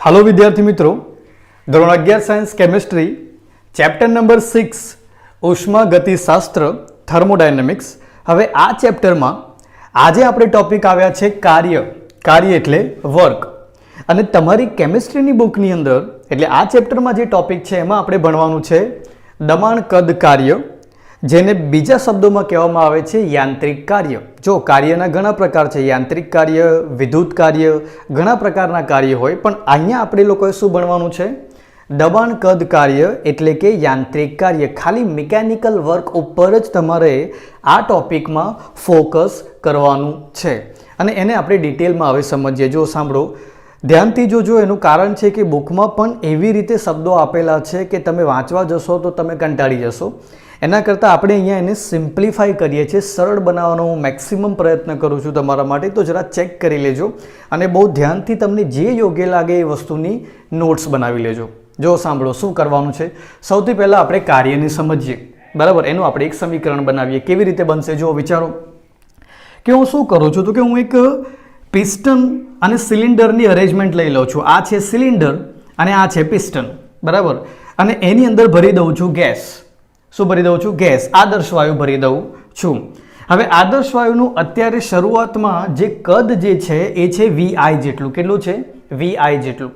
Hello विद्यार्थी मित्रों, ધોરણ 11 સાયન્સ કેમિસ્ટ્રી ચેપ્ટર નંબર 6 ઉષ્મા ગતિશાસ્ત્ર થર્મોડાયનેમિક્સ। હવે આ ચેપ્ટરમાં આજે આપણે ટોપિક આવ્યા છે કાર્ય એટલે વર્ક। અને તમારી કેમિસ્ટ્રીની બુકની અંદર એટલે આ ચેપ્ટરમાં જે ટોપિક છે એમાં આપણે ભણવાનું છે દબાણ કદ કાર્ય, જેને બીજા શબ્દોમાં કહેવામાં આવે છે યાંત્રિક કાર્ય। જો કાર્યના ઘણા પ્રકાર છે, યાંત્રિક કાર્ય, વિદ્યુત કાર્ય, ઘણા પ્રકારના કાર્ય હોય, પણ અહીંયા આપણે લોકોએ શું ભણવાનું છે? દબાણ કદ કાર્ય એટલે કે યાંત્રિક કાર્ય। ખાલી મિકેનિકલ વર્ક ઉપર જ તમારે આ ટોપિકમાં ફોકસ કરવાનું છે અને એને આપણે ડિટેલમાં હવે સમજીએ। જો સાંભળો, ધ્યાનથી જોજો। એનું કારણ છે કે બુકમાં પણ એવી રીતે શબ્દો આપેલા છે કે તમે વાંચવા જશો તો તમે કંટાળી જશો। એના કરતાં આપણે અહીંયા એને સિમ્પ્લિફાઈ કરીએ છીએ, સરળ બનાવવાનો હું મેક્સિમમ પ્રયત્ન કરું છું તમારા માટે। તો જરા ચેક કરી લેજો અને બહુ ધ્યાનથી તમને જે યોગ્ય લાગે એ વસ્તુની નોટ્સ બનાવી લેજો। જો સાંભળો, શું કરવાનું છે? સૌથી પહેલાં આપણે કાર્યને સમજીએ, બરાબર? એનું આપણે એક સમીકરણ બનાવીએ। કેવી રીતે બનશે? જો વિચારો કે હું શું કરું છું, તો કે હું એક પિસ્ટન અને સિલિન્ડરની અરેન્જમેન્ટ લઈ લઉં છું। આ છે સિલિન્ડર અને આ છે પિસ્ટન, બરાબર? અને એની અંદર ભરી દઉં છું ગેસ। શું ભરી દઉં છું? ગેસ, આદર્શ વાયુ ભરી દઉં છું। હવે આદર્શ વાયુનું અત્યારે શરૂઆતમાં જે કદ જે છે એ છે વીઆઈ જેટલું। કેટલું છે? વીઆઈ જેટલું।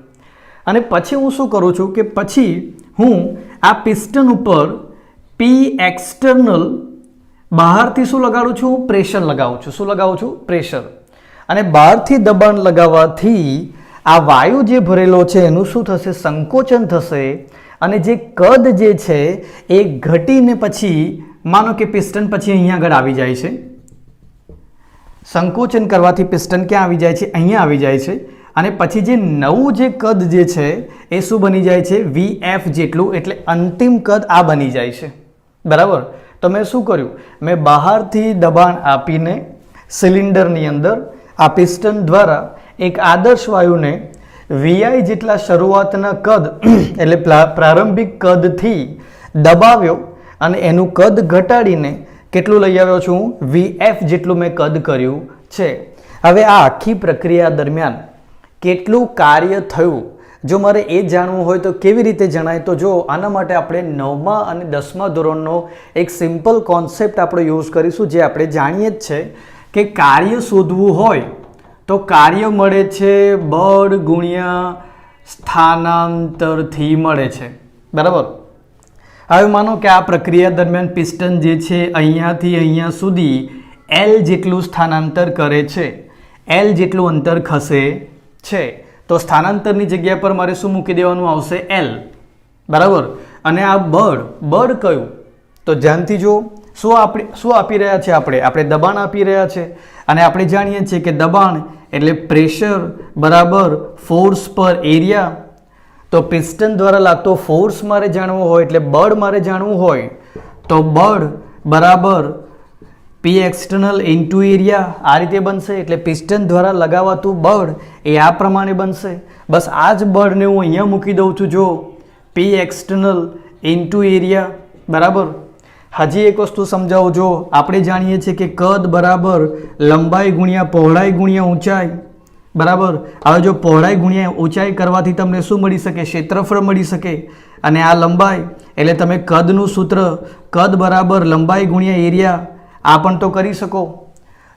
અને પછી હું શું કરું છું કે પછી હું આ પિસ્ટન ઉપર પી એક્સટર્નલ બહારથી શું લગાડું છું? પ્રેશર લગાવું છું। શું લગાવું છું? પ્રેશર। અને બહારથી દબાણ લગાવવાથી આ વાયુ જે ભરેલો છે એનું શું થશે? સંકોચન થશે। અને જે કદ જે છે એ ઘટીને પછી માનો કે પિસ્ટન પછી અહીંયા આગળ આવી જાય છે। સંકોચન કરવાથી પિસ્ટન ક્યાં આવી જાય છે? અહીંયા આવી જાય છે। અને પછી જે નવું જે કદ જે છે એ શું બની જાય છે? વીએફ જેટલું। એટલે અંતિમ કદ આ બની જાય છે, બરાબર? તો મેં શું કર્યું? મેં બહારથી દબાણ આપીને સિલિન્ડરની અંદર આ પિસ્ટન દ્વારા એક આદર્શ વાયુને વીઆઈ જેટલા શરૂઆતના કદ એટલે પ્રારંભિક કદથી દબાવ્યો અને એનું કદ ઘટાડીને કેટલું લઈ આવ્યો છું? વીએફ જેટલું મેં કદ કર્યું છે। હવે આ આખી પ્રક્રિયા દરમિયાન કેટલું કાર્ય થયું, જો મારે એ જાણવું હોય તો કેવી રીતે જણાય? તો જો આના માટે આપણે 9મા અને 10મા ધોરણનો એક સિમ્પલ કોન્સેપ્ટ આપણે યુઝ કરીશું, જે આપણે જાણીએ જ છે કે કાર્ય શોધવું હોય તો કાર્ય મળે છે બળ ગુણ્યા સ્થાનાંતરથી મળે છે, બરાબર? હવે માનો કે આ પ્રક્રિયા દરમિયાન પિસ્ટન જે છે અહીંયાથી અહીંયા સુધી એલ જેટલું સ્થાનાંતર કરે છે, એલ જેટલું અંતર ખસે છે, તો સ્થાનાંતરની જગ્યા પર મારે શું મૂકી દેવાનું આવશે? એલ, બરાબર? અને આ બળ કયું? તો ધ્યાનથી જો, શું આપી રહ્યા છે? આપણે દબાણ આપી રહ્યા છે। અને આપણે જાણીએ છીએ કે દબાણ એટલે પ્રેશર બરાબર ફોર્સ પર એરિયા। તો પિસ્ટન દ્વારા લાગતો ફોર્સ મારે જાણવો હોય એટલે બળ મારે જાણવું હોય તો બળ બરાબર પી એક્સટર્નલ ઇન્ટુ એરિયા, આ રીતે બનશે। એટલે પિસ્ટન દ્વારા લગાવાતું બળ એ આ પ્રમાણે બનશે। બસ આ જ બળને હું અહીંયા મૂકી દઉં છું, જો પી એક્સટર્નલ ઇન્ટુ એરિયા, બરાબર? હજી એક વસ્તુ સમજાવું। જો આપણે જાણીએ છીએ કે કદ બરાબર લંબાઈ ગુણ્યા પહોળાઈ ગુણ્યા ઊંચાઈ, બરાબર? હવે જો પહોળાઈ ગુણ્યા ઊંચાઈ કરવાથી તમને શું મળી શકે? ક્ષેત્રફળ મળી શકે। અને આ લંબાઈ એટલે તમે કદનું સૂત્ર કદ બરાબર લંબાઈ ગુણ્યા એરિયા, આ પણ તો કરી શકો।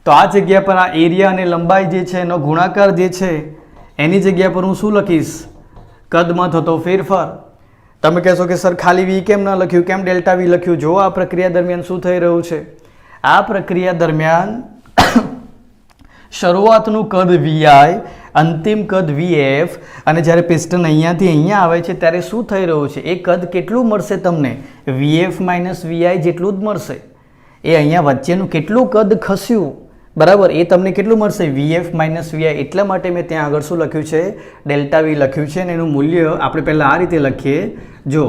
તો આ જગ્યા પર આ એરિયા અને લંબાઈ જે છે એનો ગુણાકાર જે છે એની જગ્યા પર હું શું લખીશ? કદમાં થતો ફેરફાર। તમે કહેશો કે સર ખાલી વી કેમ ના લખ્યું, કેમ ડેલ્ટા વી લખ્યું? જો આ પ્રક્રિયા દરમિયાન શું થઈ રહ્યું છે? આ પ્રક્રિયા દરમિયાન શરૂઆતનું કદ વીઆઈ, અંતિમ કદ વીએફ, અને જ્યારે પિસ્ટન અહીંયાથી અહીંયા આવે છે ત્યારે શું થઈ રહ્યું છે? એ કદ કેટલું મળશે તમને? વીએફ માઇનસ વીઆઈ જેટલું જ મળશે। એ અહીંયા વચ્ચેનું કેટલું કદ ખસ્યું, બરાબર? એ તમને કેટલું મળશે? VF minus Vi. એટલા માટે મેં ત્યાં આગળ શું લખ્યું છે? ડેલ્ટા વી લખ્યું છે। અને એનું મૂલ્ય આપણે પહેલાં આ રીતે લખીએ। જો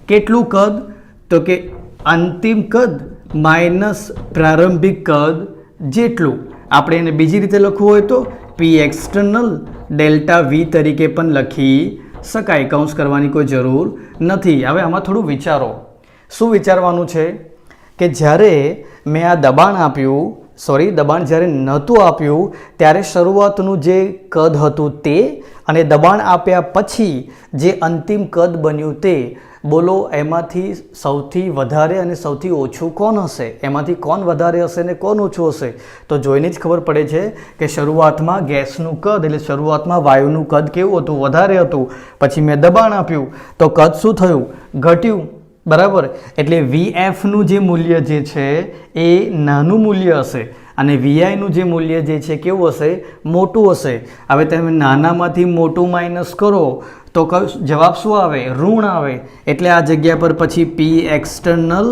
કેટલું કદ, તો કે અંતિમ કદ માઇનસ પ્રારંભિક કદ જેટલું। આપણે એને બીજી રીતે લખવું હોય તો પી એક્સટર્નલ ડેલ્ટા વી તરીકે પણ લખી શકાય, કૌંસ કરવાની કોઈ જરૂર નથી। હવે આમાં થોડું વિચારો। શું વિચારવાનું છે? કે જ્યારે મેં આ દબાણ આપ્યું દબાણ જ્યારે નહોતું આપ્યું ત્યારે શરૂઆતનું જે કદ હતું તે અને દબાણ આપ્યા પછી જે અંતિમ કદ બન્યું તે, બોલો એમાંથી સૌથી વધારે અને સૌથી ઓછું કોણ હશે? એમાંથી કોણ વધારે હશે ને કોણ ઓછું હશે? તો જોઈને જ ખબર પડે છે કે શરૂઆતમાં ગેસનું કદ એટલે શરૂઆતમાં વાયુનું કદ કેવું હતું? વધારે હતું. પછી મેં દબાણ આપ્યું તો કદ શું થયું? ઘટ્યું. બરાબર. એટલે વીએફનું જે મૂલ્ય જે છે એ નાનું મૂલ્ય હશે અને વીઆઈનું જે મૂલ્ય જે છે કેવું હશે? મોટું હશે. હવે તમે નાનામાંથી મોટું માઇનસ કરો તો જવાબ શું આવે? ઋણ આવે. એટલે આ જગ્યા પર પછી P external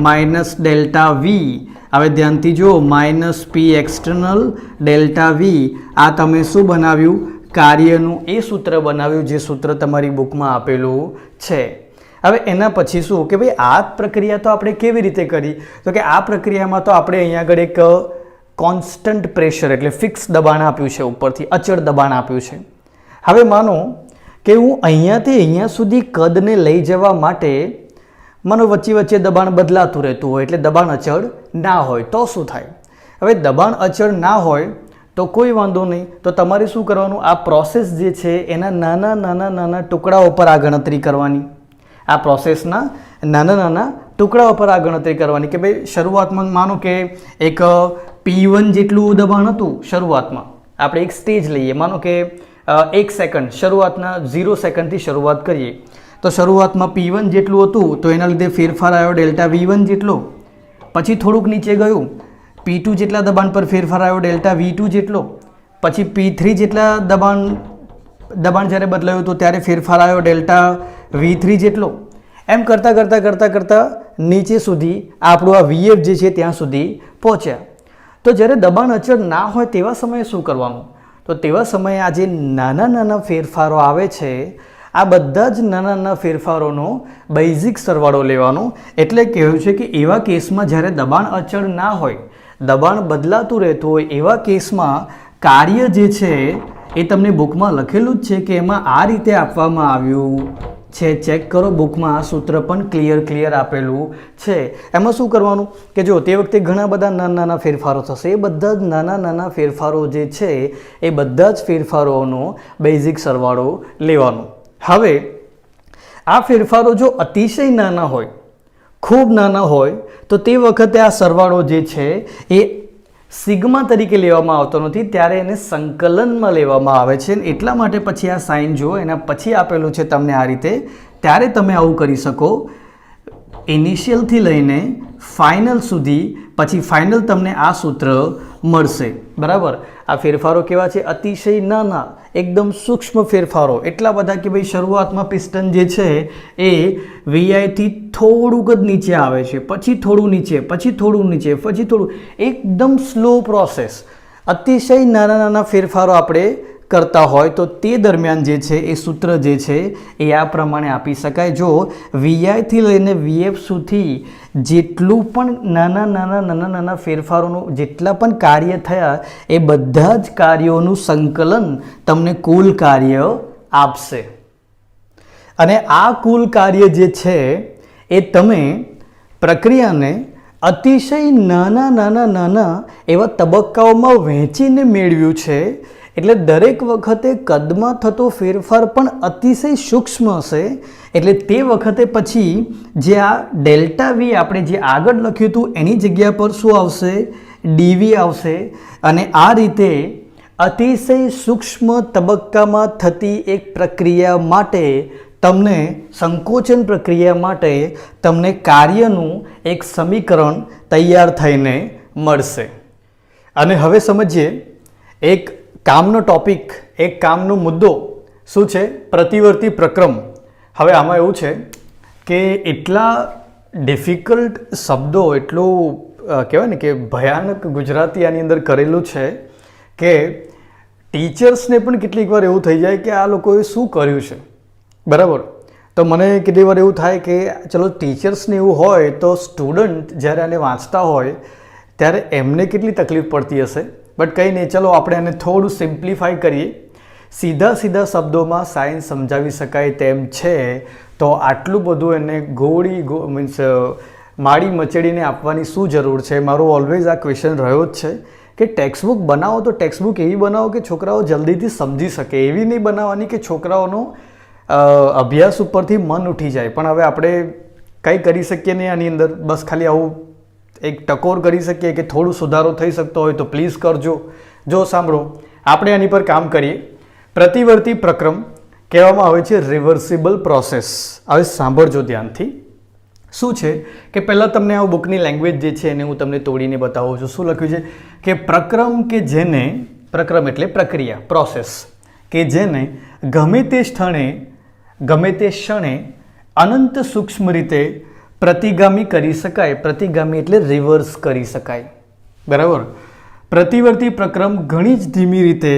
minus delta V. હવે ધ્યાનથી જુઓ, minus P external delta V. આ તમે શું બનાવ્યું? કાર્યનું એ સૂત્ર બનાવ્યું જે સૂત્ર તમારી બુકમાં આપેલું છે. હવે એના પછી શું કે ભાઈ આ પ્રક્રિયા તો આપણે કેવી રીતે કરી? તો કે આ પ્રક્રિયામાં તો આપણે અહીંયા આગળ એક કોન્સ્ટન્ટ પ્રેશર એટલે ફિક્સ દબાણ આપ્યું છે, ઉપરથી અચળ દબાણ આપ્યું છે. હવે માનો કે હું અહીંયાથી અહીંયા સુધી કદને લઈ જવા માટે માનો વચ્ચે વચ્ચે દબાણ બદલાતું રહેતું હોય એટલે દબાણ અચળ ના હોય તો શું થાય? હવે દબાણ અચળ ના હોય તો કોઈ વાંધો નહીં. તો તમારે શું કરવાનું? આ પ્રોસેસ જે છે એના નાના નાના નાના ટુકડાઓ પર આ ગણતરી કરવાની. આ પ્રોસેસના નાના નાના ટુકડાઓ પર આ ગણતરી કરવાની કે ભાઈ શરૂઆતમાં માનો કે એક P1 જેટલું દબાણ હતું શરૂઆતમાં. આપણે એક સ્ટેજ લઈએ, માનો કે 1 સેકન્ડ, શરૂઆતના 0 સેકન્ડથી શરૂઆત કરીએ તો શરૂઆતમાં P1 જેટલું હતું તો એના લીધે ફેરફાર આવ્યો ડેલ્ટા V1 જેટલો. પછી થોડુંક નીચે ગયું, P2 જેટલા દબાણ પર ફેરફાર આવ્યો ડેલ્ટા V2 જેટલો. પછી P3 જેટલા દબાણ જ્યારે બદલાયું તો ત્યારે ફેરફાર આવ્યો ડેલ્ટા V3 જેટલો. એમ કરતાં નીચે સુધી આપણું આ VF જે છે ત્યાં સુધી પહોંચ્યા. તો જ્યારે દબાણ અચળ ના હોય તેવા સમયે શું કરવાનું? તો તેવા સમયે આ જે નાના નાના ફેરફારો આવે છે આ બધા જ નાના નાના ફેરફારોનો બેઝિક સરવાળો લેવાનો. એટલે કહેવું છે કે એવા કેસમાં જ્યારે દબાણ અચળ ના હોય, દબાણ બદલાતું રહેતું હોય એવા કેસમાં કાર્ય જે છે એ તમને બુકમાં લખેલું જ છે કે એમાં આ રીતે આપવામાં આવ્યું છે. ચેક કરો, બુકમાં આ સૂત્ર પણ ક્લિયર આપેલું છે. એમાં શું કરવાનું કે જો તે વખતે ઘણા બધા નાના નાના ફેરફારો થશે, એ બધા જ નાના નાના ફેરફારો જે છે એ બધા જ ફેરફારોનો બેઝિક સરવાળો લેવાનો. હવે આ ફેરફારો જો અતિશય નાના હોય, ખૂબ નાના હોય તો તે વખતે આ સરવાળો જે છે એ સિગ્મા તરીકે લેવામાં આવતો નથી, ત્યારે એને સંકલનમાં લેવામાં આવે છે. એટલા માટે પછી આ સાઇન જુઓ, એના પછી આપેલું છે તમને આ રીતે. ત્યારે તમે આવું કરી શકો, ઇનિશિયલથી લઈને ફાઇનલ સુધી. પછી ફાઇનલ તમને આ સૂત્ર મળશે. બરાબર. આ ફેરફારો કેવા છે? અતિશય નાના, એકદમ સૂક્ષ્મ ફેરફારો. એટલા બધા કે ભાઈ શરૂઆતમાં પિસ્ટન જે છે એ વીઆઈથી થોડુંક જ નીચે આવે છે, પછી થોડું નીચે, પછી થોડું નીચે, પછી થોડું, એકદમ સ્લો પ્રોસેસ. અતિશય નાના નાના ફેરફારો આપણે કરતા હોય તો તે દરમિયાન જે છે એ સૂત્ર જે છે એ આ પ્રમાણે આપી શકાય. જો વીઆઈથી લઈને વીએફ સુધી જેટલું પણ નાના ફેરફારોનું જેટલા પણ કાર્ય થયા એ બધા જ કાર્યોનું સંકલન તમને કુલ કાર્ય આપશે. અને આ કુલ કાર્ય જે છે એ તમે પ્રક્રિયાને અતિશય નાના એવા તબક્કાઓમાં વહેંચીને મેળવ્યું છે. એટલે દરેક વખતે કદમાં થતો ફેરફાર પણ અતિશય સૂક્ષ્મ હશે. એટલે તે વખતે પછી જે આ ડેલ્ટા વી આપણે જે આગળ લખ્યું હતું એની જગ્યા પર શું આવશે? ડીવી આવશે. અને આ રીતે અતિશય સૂક્ષ્મ તબક્કામાં થતી એક પ્રક્રિયા માટે તમને સંકોચન પ્રક્રિયા માટે તમને કાર્યનું એક સમીકરણ તૈયાર થઈને મળશે. અને હવે સમજીએ એક કામનો ટોપિક, એક કામનો મુદ્દો શું છે? પ્રતિવર્તી પ્રક્રમ. હવે આમાં એવું છે કે એટલા ડિફિકલ્ટ શબ્દો, એટલું કહેવાય ને કે ભયાનક ગુજરાતી આની અંદર કરેલું છે કે ટીચર્સને પણ કેટલીક વાર એવું થઈ જાય કે આ લોકોએ શું કર્યું છે. બરાબર. તો મને કેટલી વાર એવું થાય કે ચલો ટીચર્સને એવું હોય તો સ્ટુડન્ટ જ્યારે આને વાંચતા હોય ત્યારે એમને કેટલી તકલીફ પડતી હશે. બટ કંઈ નહીં, ચલો આપણે એને થોડું સિમ્પ્લિફાઈ કરીએ. સીધા શબ્દોમાં સાયન્સ સમજાવી શકાય તેમ છે. તો આટલું બધું એને મીન્સ માળી મચેડીને આપવાની શું જરૂર છે? મારો ઓલવેઝ આ ક્વેશ્ચન રહ્યો જ છે કે ટેક્સ્ટબુક બનાવો તો ટેક્સ્ટબુક એવી બનાવો કે છોકરાઓ જલ્દીથી સમજી શકે. એવી નહીં બનાવવાની કે છોકરાઓનો અભ્યાસ ઉપરથી મન ઉઠી જાય. પણ હવે આપણે કંઈ કરી શકીએ નહીં આની અંદર. બસ ખાલી આવું એક ટકોર કરી શકીએ કે થોડું સુધારો થઈ શકતો હોય તો પ્લીઝ કરજો. જો સાંભળો, આપણે આની પર કામ કરીએ. પ્રતિવર્તી પ્રક્રમ કહેવામાં આવે છે રિવર્સિબલ પ્રોસેસ. હવે સાંભળજો ધ્યાનથી. શું છે કે પહેલાં તમને આ બુકની લેંગ્વેજ જે છે એને હું તમને તોડીને બતાવું છું. શું લખ્યું છે કે પ્રક્રમ કે જેને, પ્રક્રમ એટલે પ્રક્રિયા, પ્રોસેસ, કે જેને ગમે તે ક્ષણે અનંત સૂક્ષ્મ રીતે પ્રતિગામી કરી શકાય. પ્રતિગામી એટલે રિવર્સ કરી શકાય. બરાબર. પ્રતિવર્તી પ્રક્રમ ઘણી જ ધીમી રીતે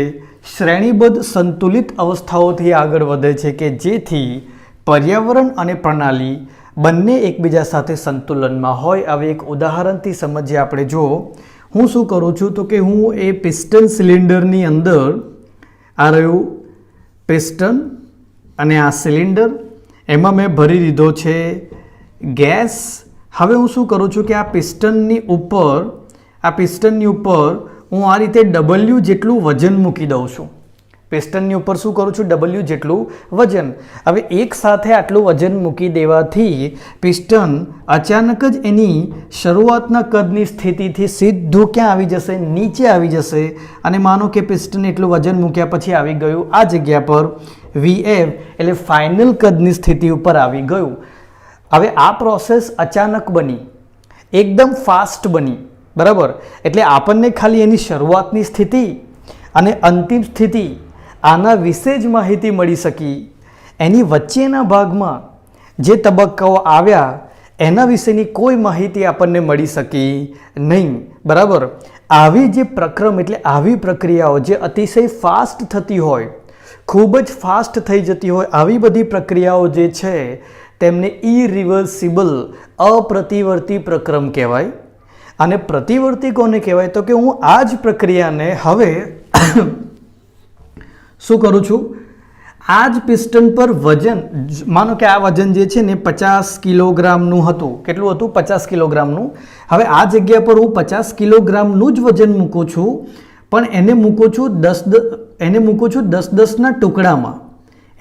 શ્રેણીબદ્ધ સંતુલિત અવસ્થાઓથી આગળ વધે છે કે જેથી પર્યાવરણ અને પ્રણાલી બંને એકબીજા સાથે સંતુલનમાં હોય. હવે એક ઉદાહરણથી સમજીએ આપણે. જો હું શું કરું છું તો કે હું એ પિસ્ટન સિલિન્ડરની અંદર, આ રહ્યું પિસ્ટન અને આ સિલિન્ડર, એમાં મેં ભરી દીધો છે ગેસ. હવે હું શું કરું છું કે આ પિસ્ટનની ઉપર હું આ રીતે W જેટલું વજન મૂકી દઉં છું. પિસ્ટનની ઉપર શું કરું છું? W જેટલું વજન. હવે એક સાથે આટલું વજન મૂકી દેવાથી પિસ્ટન અચાનક જ એની શરૂઆતના કદની સ્થિતિથી સીધું ક્યાં આવી જશે? નીચે આવી જશે. અને માનો કે પિસ્ટન એટલું વજન મૂક્યા પછી આવી ગયું આ જગ્યા પર VF, એટલે ફાઇનલ કદની સ્થિતિ ઉપર આવી ગયું. હવે આ પ્રોસેસ અચાનક બની, એકદમ ફાસ્ટ બની. બરાબર. એટલે આપણને ખાલી એની શરૂઆતની સ્થિતિ અને અંતિમ સ્થિતિ આના વિશે જ માહિતી મળી શકી. એની વચ્ચેના ભાગમાં જે તબક્કાઓ આવ્યા એના વિશેની કોઈ માહિતી આપણને મળી શકી નહીં. બરાબર. આવી જે પ્રક્રમ એટલે આવી પ્રક્રિયાઓ જે અતિશય ફાસ્ટ થતી હોય, ખૂબ જ ફાસ્ટ થઈ જતી હોય, આવી બધી પ્રક્રિયાઓ જે છે તેમને ઇરિવર્સિબલ, અપ્રતિવર્તી પ્રક્રમ કહેવાય. અને પ્રતિવર્તી કોને કહેવાય? તો કે હું આ જ પ્રક્રિયાને હવે શું કરું છું? આ જ પિસ્ટન પર વજન, માનો કે આ વજન જે છે ને 50 કિલોગ્રામનું હતું. કેટલું હતું? 50 કિલોગ્રામનું. હવે આ જગ્યા પર હું 50 કિલોગ્રામનું જ વજન મૂકું છું, પણ એને મૂકું છું 10-10ના ટુકડામાં.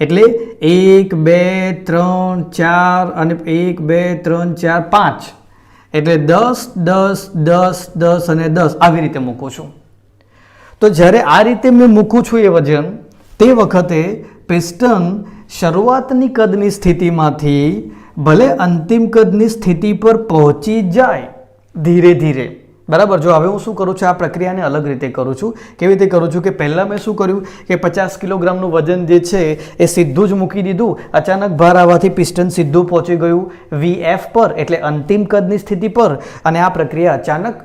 એટલે 1 2 3 4 અને 1 2 3 4 5, એટલે 10 10 10 10 અને 10 આવી રીતે મૂકું છું. તો જ્યારે આ રીતે મેં મૂકું છું એ વજન, તે વખતે પિસ્ટન શરૂઆતની કદની સ્થિતિમાંથી ભલે અંતિમ કદની સ્થિતિ પર પહોંચી જાય ધીરે ધીરે. બરાબર. જો હવે હું શું કરું છું? આ પ્રક્રિયાને અલગ રીતે કરું છું. કેવી રીતે કરું છું કે પહેલાં મેં શું કર્યું કે 50 કિલોગ્રામનું વજન જે છે એ સીધું જ મૂકી દીધું. અચાનક ભાર આવવાથી પિસ્ટન સીધું પહોંચી ગયું VF પર, એટલે અંતિમ કદની સ્થિતિ પર. અને આ પ્રક્રિયા અચાનક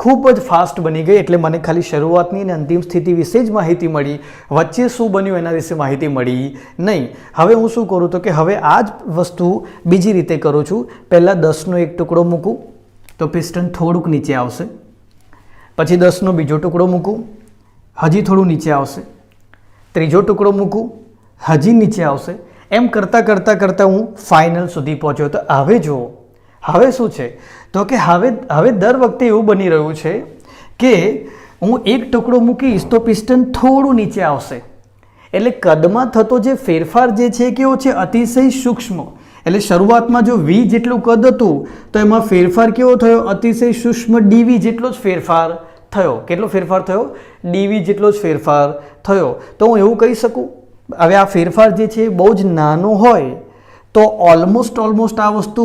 ખૂબ જ ફાસ્ટ બની ગઈ. એટલે મને ખાલી શરૂઆતની અને અંતિમ સ્થિતિ વિશે જ માહિતી મળી, વચ્ચે શું બન્યું એના વિશે માહિતી મળી નહીં. હવે હું શું કરું તો કે હવે આ જ વસ્તુ બીજી રીતે કરું છું. પહેલાં 10નો એક ટુકડો મૂકું તો પિસ્ટન થોડુંક નીચે આવશે. પછી 10નો બીજો ટુકડો મૂકું, હજી થોડું નીચે આવશે. ત્રીજો ટુકડો મૂકું, હજી નીચે આવશે. એમ કરતાં હું ફાઇનલ સુધી પહોંચ્યો. તો હવે જુઓ, હવે શું છે તો કે હવે દર વખતે એવું બની રહ્યું છે કે હું એક ટુકડો મૂકીશ તો પિસ્ટન થોડું નીચે આવશે. એટલે કદમાં થતો જે ફેરફાર જે છે કેવો છે? અતિશય સૂક્ષ્મ. એટલે શરૂઆતમાં જો V જેટલું કદ હતું તો એમાં ફેરફાર કેવો થયો? અતિશય સૂક્ષ્મ DV જેટલો જ ફેરફાર થયો. કેટલો ફેરફાર થયો? DV જેટલો જ ફેરફાર થયો. તો હું એવું કહી શકું, હવે આ ફેરફાર જે છે બહુ જ નાનો હોય તો ઓલમોસ્ટ આ વસ્તુ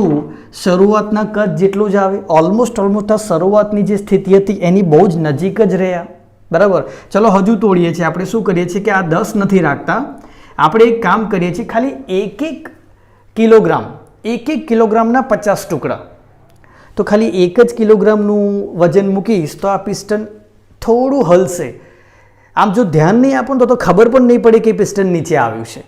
શરૂઆતના કદ જેટલું જ આવે. ઓલમોસ્ટ આ શરૂઆતની જે સ્થિતિ હતી એની બહુ જ નજીક જ રહ્યા. બરાબર. ચલો હજુ તોડીએ છીએ. આપણે શું કરીએ છીએ કે આ 10 નથી રાખતા, આપણે એક કામ કરીએ છીએ, ખાલી એક કિલોગ્રામના 50 ટુકડા. તો ખાલી 1 જ કિલોગ્રામનું વજન મૂકીશ તો આ પિસ્ટન થોડું હલશે. આમ જો ધ્યાન નહીં આપો તો ખબર પણ નહીં પડે કે પિસ્ટન નીચે આવ્યું છે.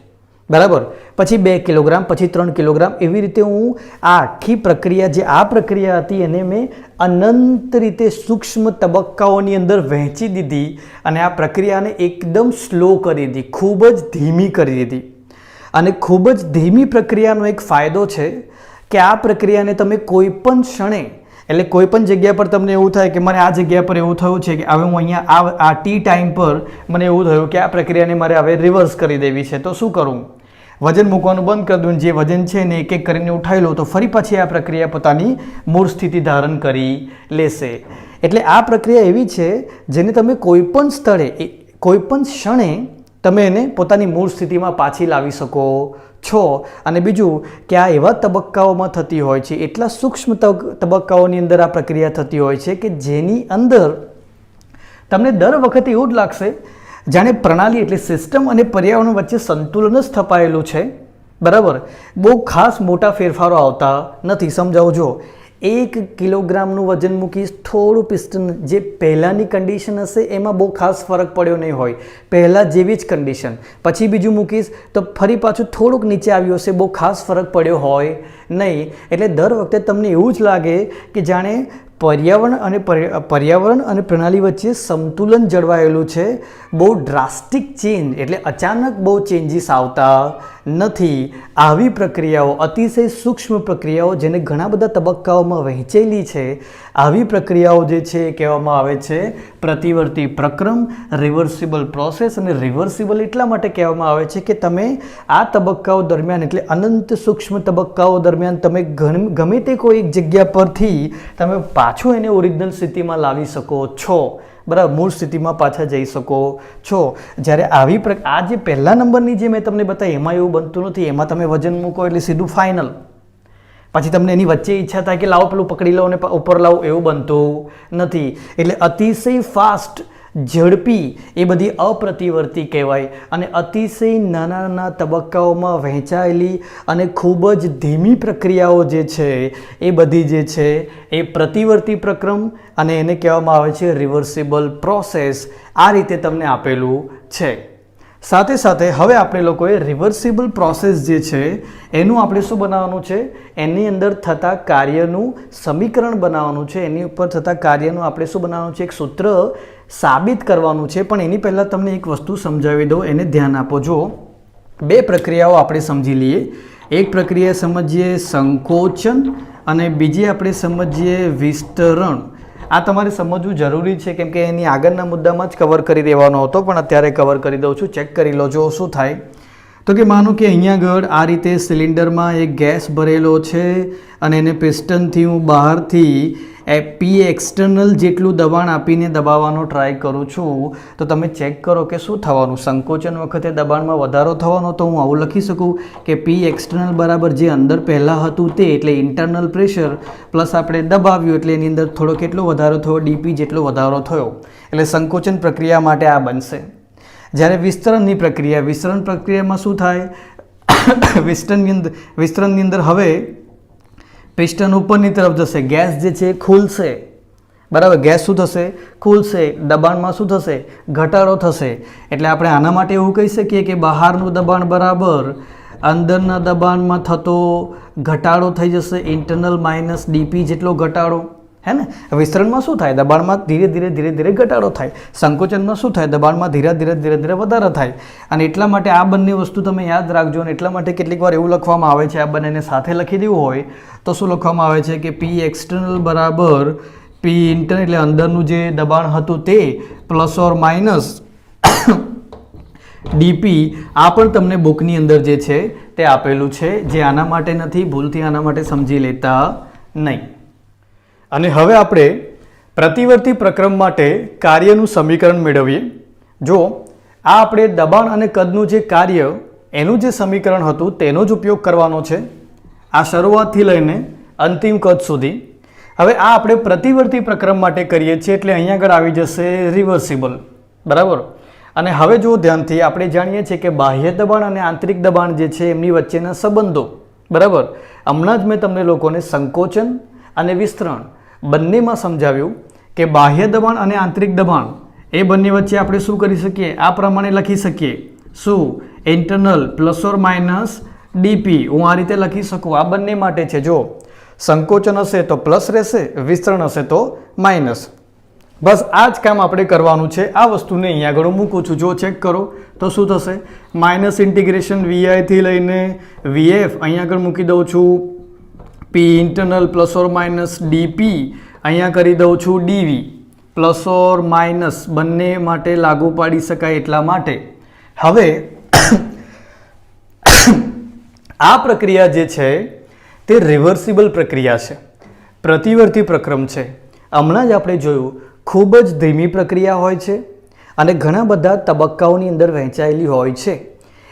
બરાબર. પછી 2 કિલોગ્રામ, પછી 3 કિલોગ્રામ, એવી રીતે હું આ આખી પ્રક્રિયા, જે આ પ્રક્રિયા હતી એને મેં અનંત રીતે સૂક્ષ્મ તબક્કાઓની અંદર વહેંચી દીધી અને આ પ્રક્રિયાને એકદમ સ્લો કરી દીધી, ખૂબ જ ધીમી કરી દીધી. અને ખૂબ જ ધીમી પ્રક્રિયાનો એક ફાયદો છે કે આ પ્રક્રિયાને તમે કોઈ પણ ક્ષણે એટલે કોઈ પણ જગ્યા પર તમને એવું થાય કે મને આ જગ્યા પર એવું થયું છે કે હવે હું અહીંયા આ ટી ટાઈમ પર મને એવું થયું કે આ પ્રક્રિયાને મારે હવે રિવર્સ કરી દેવી છે, તો શું કરું? વજન મૂકવાનું બંધ કરી દઉં, જે વજન છે ને એક એક કરીને ઉઠાવી લઉં, તો ફરી પાછી આ પ્રક્રિયા પોતાની મૂળ સ્થિતિ ધારણ કરી લેશે. એટલે આ પ્રક્રિયા એવી છે જેને તમે કોઈ પણ સ્થળે કોઈ પણ ક્ષણે તમે એને પોતાની મૂળ સ્થિતિમાં પાછી લાવી શકો છો. અને બીજું કે આ એવા તબક્કાઓમાં થતી હોય છે, એટલા સૂક્ષ્મ તબક્કાઓની અંદર આ પ્રક્રિયા થતી હોય છે કે જેની અંદર તમને દર વખતે એવું જ લાગશે જાણે પ્રણાલી એટલે સિસ્ટમ અને પર્યાવરણ વચ્ચે સંતુલન જ સ્થપાયેલું છે. બરાબર, બહુ ખાસ મોટા ફેરફારો આવતા નથી. સમજાવું જો, 1 કિલોગ્રામનું વજન મૂકીશ, થોડું પિસ્ટન જે પહેલાંની કન્ડિશન હશે એમાં બહુ ખાસ ફરક પડ્યો નહીં હોય, પહેલાં જેવી જ કન્ડિશન. પછી બીજું મૂકીશ તો ફરી પાછું થોડુંક નીચે આવ્યું હશે, બહુ ખાસ ફરક પડ્યો હોય નહીં. એટલે દર વખતે તમને એવું જ લાગે કે જાણે પર્યાવરણ અને પ્રણાલી વચ્ચે સંતુલન જળવાયેલું છે. બહુ ડ્રાસ્ટિક ચેન્જ એટલે અચાનક બહુ ચેન્જીસ આવતા નથી. આવી પ્રક્રિયાઓ, અતિશય સૂક્ષ્મ પ્રક્રિયાઓ જેને ઘણા બધા તબક્કાઓમાં વહેંચેલી છે, આવી પ્રક્રિયાઓ જે છે એ કહેવામાં આવે છે પ્રતિવર્તી પ્રક્રમ, રિવર્સિબલ પ્રોસેસ. અને રિવર્સિબલ એટલા માટે કહેવામાં આવે છે કે તમે આ તબક્કાઓ દરમિયાન એટલે અનંત સૂક્ષ્મ તબક્કાઓ દરમિયાન તમે ગમે તે કોઈ એક જગ્યા પરથી તમે પાછું એને ઓરિજિનલ સ્થિતિમાં લાવી શકો છો. બરાબર, મૂળ સ્થિતિમાં પાછા જઈ શકો છો. જ્યારે આ જે પહેલા નંબરની જે મેં તમને બતાવી એમાં એવું બનતું નથી. એમાં તમે વજન મૂકો એટલે સીધું ફાઇનલ, પછી તમને એની વચ્ચે ઈચ્છા થાય કે લાવો પેલું પકડી લો અને ઉપર લાવો, એવું બનતું નથી. એટલે અતિશય ફાસ્ટ, ઝડપી એ બધી અપ્રતિવર્તી કહેવાય. અને અતિશય નાના નાના તબક્કાઓમાં વહેંચાયેલી અને ખૂબ જ ધીમી પ્રક્રિયાઓ જે છે એ બધી જે છે એ પ્રતિવર્તી પ્રક્રમ, અને એને કહેવામાં આવે છે રિવર્સિબલ પ્રોસેસ. આ રીતે તમને આપેલું છે. સાથે સાથે હવે આપણે લોકોએ રિવર્સિબલ પ્રોસેસ જે છે એનું આપણે શું બનાવવાનું છે? એની અંદર થતા કાર્યનું સમીકરણ બનાવવાનું છે. એની ઉપર થતા કાર્યનું આપણે શું બનાવવાનું છે? એક સૂત્ર સાબિત કરવાનું છે. પણ એની પહેલાં તમને એક વસ્તુ સમજાવી દઉં, એને ધ્યાન આપો. જો, 2 પ્રક્રિયાઓ આપણે સમજી લઈએ. એક પ્રક્રિયા સમજીએ સંકોચન અને બીજી આપણે સમજીએ વિસ્તરણ. આ તમારે સમજવું જરૂરી છે કેમ કે એની આગળના મુદ્દામાં જ કવર કરી દેવાનો હતો, પણ અત્યારે કવર કરી દઉં છું. ચેક કરી લો. જો શું થાય તો કે માનો કે અહીંયા આગળ આ રીતે સિલિન્ડરમાં એક ગેસ ભરેલો છે અને એને પિસ્ટનથી હું બહારથી પી એક્સટર્નલ જેટલું દબાણ આપીને દબાવવાનો ટ્રાય કરું છું. તો તમે ચેક કરો કે શું થવાનું. સંકોચન વખતે દબાણમાં વધારો થવાનો, તો હું આવું લખી શકું કે પી એક્સટર્નલ બરાબર જે અંદર પહેલાં હતું તે એટલે ઇન્ટરનલ પ્રેશર પ્લસ આપણે દબાવ્યું એટલે એની અંદર થોડો કેટલો વધારો થયો? ડીપી જેટલો વધારો થયો. એટલે સંકોચન પ્રક્રિયા માટે આ બનશે. જ્યારે વિસ્તરણની પ્રક્રિયામાં શું થાય? વિસ્તરણની અંદર હવે પિસ્ટન ઉપરની તરફ જશે, ગેસ જે છે ખુલશે. બરાબર, ગેસ શું થશે? ખુલશે. દબાણમાં શું થશે? ઘટાડો થશે. એટલે આપણે આના માટે એવું કહી શકીએ કે બહારનું દબાણ બરાબર અંદરના દબાણમાં થતો ઘટાડો થઈ જશે, ઇન્ટરનલ માઇનસ ડીપી જેટલો ઘટાડો. હે ને? વિસ્તરણમાં શું થાય? દબાણમાં ધીરે ધીરે ઘટાડો થાય. સંકોચનમાં શું થાય? દબાણમાં ધીરે ધીરે વધારો થાય. અને એટલા માટે આ બંને વસ્તુ તમે યાદ રાખજો. અને એટલા માટે કેટલીક વાર એવું લખવામાં આવે છે, આ બંનેને સાથે લખી દેવું હોય તો શું લખવામાં આવે છે કે પી એક્સટર્નલ બરાબર પી ઇન્ટરનલ એટલે અંદરનું જે દબાણ હતું તે પ્લસ ઓર માઇનસ ડીપી. આ પણ તમને બુકની અંદર જે છે તે આપેલું છે, જે આના માટે નથી. ભૂલથી આના માટે સમજી લેતા નહીં. અને હવે આપણે પ્રતિવર્તી પ્રક્રમ માટે કાર્યનું સમીકરણ મેળવીએ. જો, આ આપણે દબાણ અને કદનું જે કાર્ય એનું જે સમીકરણ હતું તેનો જ ઉપયોગ કરવાનો છે, આ શરૂઆતથી લઈને અંતિમ કદ સુધી. હવે આ આપણે પ્રતિવર્તી પ્રક્રમ માટે કરીએ છીએ એટલે અહીંયા આગળ આવી જશે રિવર્સિબલ. બરાબર. અને હવે જો ધ્યાનથી આપણે જાણીએ છીએ કે બાહ્ય દબાણ અને આંતરિક દબાણ જે છે એમની વચ્ચેના સંબંધો. બરાબર, હમણાં જ મેં તમને લોકોને સંકોચન અને વિસ્તરણ બંનેમાં સમજાવ્યું કે બાહ્ય દબાણ અને આંતરિક દબાણ એ બંને વચ્ચે આપણે શું કરી શકીએ? આ પ્રમાણે લખી શકીએ. શું? Internal plus or minus DP. હું આ રીતે લખી શકું. આ બંને માટે છે. જો, સંકોચન હશે તો પ્લસ રહેશે, વિસ્તરણ હશે તો માઇનસ. બસ આ જ કામ આપણે કરવાનું છે. આ વસ્તુને અહીંયા આગળ મૂકું છું. જો ચેક કરો તો શું થશે? માઇનસ ઇન્ટિગ્રેશન વીઆઈથી લઈને વીએફ અહીંયા આગળ મૂકી દઉં છું P internal plus or minus DP, અહીંયા કરી દઉં છું ડીવી, પ્લસ ઓર માઇનસ બંને માટે લાગુ પાડી શકાય એટલા માટે. હવે આ પ્રક્રિયા જે છે તે રિવર્સિબલ પ્રક્રિયા છે, પ્રતિવર્તી પ્રક્રમ છે. હમણાં જ આપણે જોયું ખૂબ જ ધીમી પ્રક્રિયા હોય છે અને ઘણા બધા તબક્કાઓની અંદર વહેંચાયેલી હોય છે.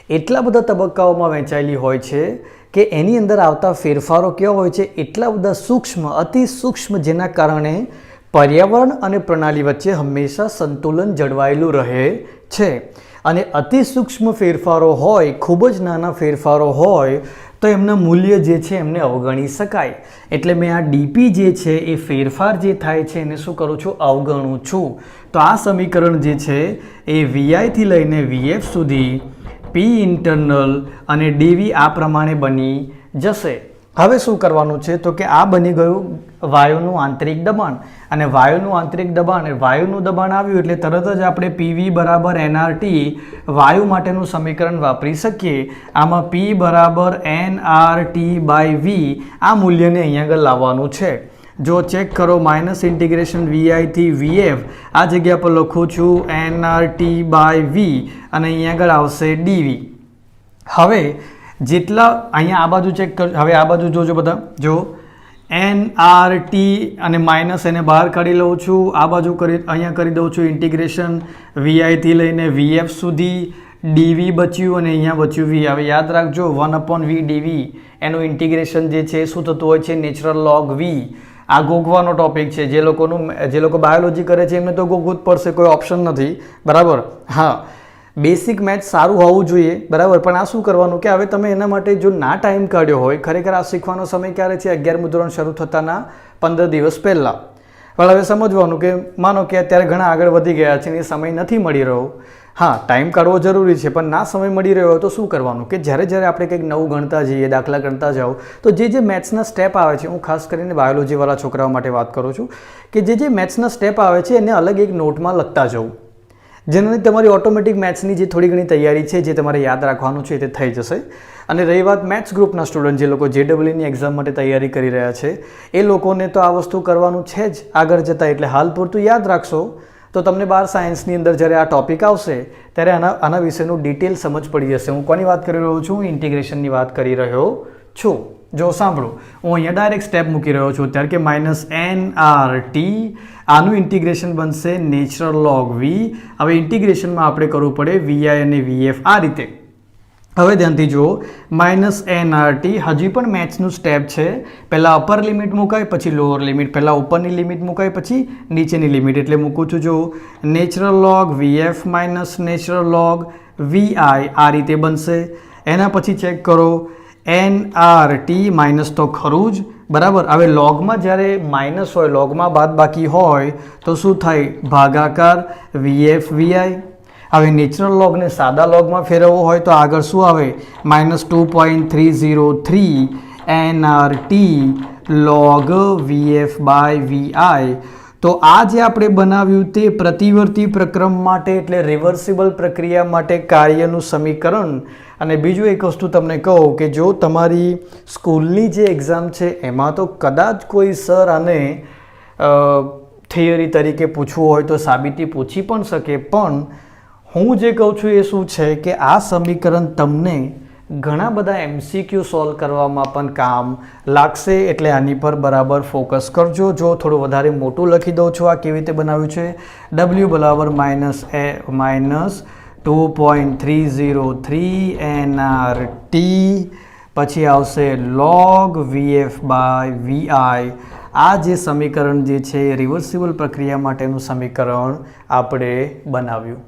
એટલા બધા તબક્કાઓમાં વહેંચાયેલી હોય છે કે એની અંદર આવતા ફેરફારો કેવા હોય છે, એટલા બધા સૂક્ષ્મ, અતિ સૂક્ષ્મ, જેના કારણે પર્યાવરણ અને પ્રણાલી વચ્ચે હંમેશા સંતુલન જળવાયેલું રહે છે. અને અતિ સૂક્ષ્મ ફેરફારો હોય, ખૂબ જ નાના ફેરફારો હોય તો એમના મૂલ્ય જે છે એમને અવગણી શકાય. એટલે મેં આ ડીપી જે છે એ ફેરફાર જે થાય છે એને શું કરું છું, અવગણું છું. તો આ સમીકરણ જે છે એ વીઆઈથી લઈને વીએફ સુધી પી ઇન્ટરનલ અને ડીવી આ પ્રમાણે બની જશે. હવે શું કરવાનું છે તો કે આ બની ગયું વાયુનું આંતરિક દબાણ, અને વાયુનું આંતરિક દબાણ, વાયુનું દબાણ આવ્યું એટલે તરત જ આપણે પીવી બરાબર એનઆરટી વાયુ માટેનું સમીકરણ વાપરી શકીએ. આમાં પી બરાબર એનઆરટી બાય વી આ મૂલ્યને અહીંયા આગળ લાવવાનું છે. જો ચેક કરો, માઇનસ ઇન્ટિગ્રેશન વીઆઈથી વીએફ, આ જગ્યા પર લખું છું એનઆરટી બાય વી અને અહીંયા આગળ આવશે ડીવી. હવે જેટલા અહીંયા આ બાજુ ચેક કર, હવે આ બાજુ જોજો બધા, જો એનઆરટી અને માઇનસ એને બહાર કાઢી લઉં છું, આ બાજુ અહીંયા કરી દઉં છું ઇન્ટિગ્રેશન વીઆઈથી લઈને વીએફ સુધી, ડીવી બચ્યું અને અહીંયા બચ્યું વી. હવે યાદ રાખજો 1/v ડીવી એનું ઇન્ટિગ્રેશન જે છે શું થતું હોય છે, નેચરલ લોગ વી. આ ગોગવાનો ટોપિક છે, જે લોકો બાયોલોજી કરે છે એમને તો ગોગવું જ પડશે, કોઈ ઓપ્શન નથી, બરાબર. હા, બેસિક મેથ્સ સારું હોવું જોઈએ, બરાબર. પણ આ શું કરવાનું કે હવે તમે એના માટે જો ના ટાઈમ કાઢ્યો હોય, ખરેખર આ શીખવાનો સમય ક્યારે છે, 11મું ધોરણ શરૂ થતાના 15 દિવસ પહેલાં. પણ હવે સમજવાનું કે માનો કે અત્યારે ઘણા આગળ વધી ગયા છે અને એ સમય નથી મળી રહ્યો. હા, ટાઈમ કાઢવો જરૂરી છે, પણ ના સમય મળી રહ્યો હોય તો શું કરવાનું કે જ્યારે આપણે કંઈક નવું ગણતા જઈએ, દાખલા ગણતા જાઓ, તો જે મેથ્સના સ્ટેપ આવે છે, હું ખાસ કરીને બાયોલોજીવાળા છોકરાઓ માટે વાત કરું છું, કે જે મેથ્સના સ્ટેપ આવે છે એને અલગ એક નોટમાં લખતા જવું, જેનાથી તમારી ઓટોમેટિક મેથ્સની જે થોડી ઘણી તૈયારી છે, જે તમારે યાદ રાખવાનું છે તે થઈ જશે. અને રહી વાત મેથ્સ ગ્રુપના સ્ટુડન્ટ, જે લોકો JEEની એક્ઝામ માટે તૈયારી કરી રહ્યા છે, એ લોકોને તો આ વસ્તુ કરવાનું છે જ આગળ જતાં. એટલે હાલ પૂરતું યાદ રાખશો તો તમને 12 સાયન્સની અંદર જ્યારે આ ટોપિક આવશે ત્યારે આના વિશેનું ડિટેલ સમજ પડી જશે. હું કોની વાત કરી રહ્યો છું, ઇન્ટિગ્રેશનની વાત કરી રહ્યો છું. જો સાંભળો, હું અહીંયા ડાયરેક્ટ સ્ટેપ મૂકી રહ્યો છું અત્યારે કે માઇનસ એનઆરટી, આનું ઇન્ટિગ્રેશન બનશે નેચરલ લોગ વી. હવે ઇન્ટિગ્રેશનમાં આપણે કરવું પડે વીઆઈ અને વીએફ આ રીતે. હવે ધ્યાનથી જુઓ, માઇનસ એનઆરટી હજી પણ મેથ્સનું સ્ટેપ છે. પહેલાં અપર લિમિટ મુકાય, પછી લોઅર લિમિટ, પહેલાં ઉપરની લિમિટ મુકાય, પછી નીચેની લિમિટ. એટલે મૂકું છું, જો natural log VF minus natural log Vi આ રીતે બનશે. એના પછી ચેક કરો, એનઆરટી માઇનસ તો ખરું જ, બરાબર. હવે લોગમાં જ્યારે માઇનસ હોય, લોગમાં બાદ બાકી હોય તો શું થાય, ભાગાકાર વીએફ વીઆઈ. હવે નેચરલ લોગને સાદા લોગમાં ફેરવવો હોય તો આગળ શું આવે, -2.303 NRT log VF by VI. તો આ જે આપણે બનાવ્યું તે પ્રતિવર્તી પ્રક્રમ માટે, એટલે રિવર્સિબલ પ્રક્રિયા માટે કાર્યનું સમીકરણ. અને બીજું એક વસ્તુ તમને કહું કે જો તમારી સ્કૂલની જે એક્ઝામ છે એમાં તો કદાચ કોઈ સર આને થિયરી તરીકે પૂછવું હોય તો સાબિતી પૂછી પણ શકે, પણ હું જે કહું છું એ શું છે કે આ સમીકરણ તમને ઘણા બધા MCQ સોલ્વ કરવામાં પણ કામ લાગશે. એટલે આની પર બરાબર ફોકસ કરજો. જો થોડું વધારે મોટું લખી દઉં છું, આ કેવી રીતે બનાવ્યું છે, W બરાબર -2.303 એનઆરટી, પછી આવશે લોગ વીએફ બાય વીઆઈ. આ જે સમીકરણ જે છે રિવર્સિબલ પ્રક્રિયા માટેનું સમીકરણ આપણે બનાવ્યું.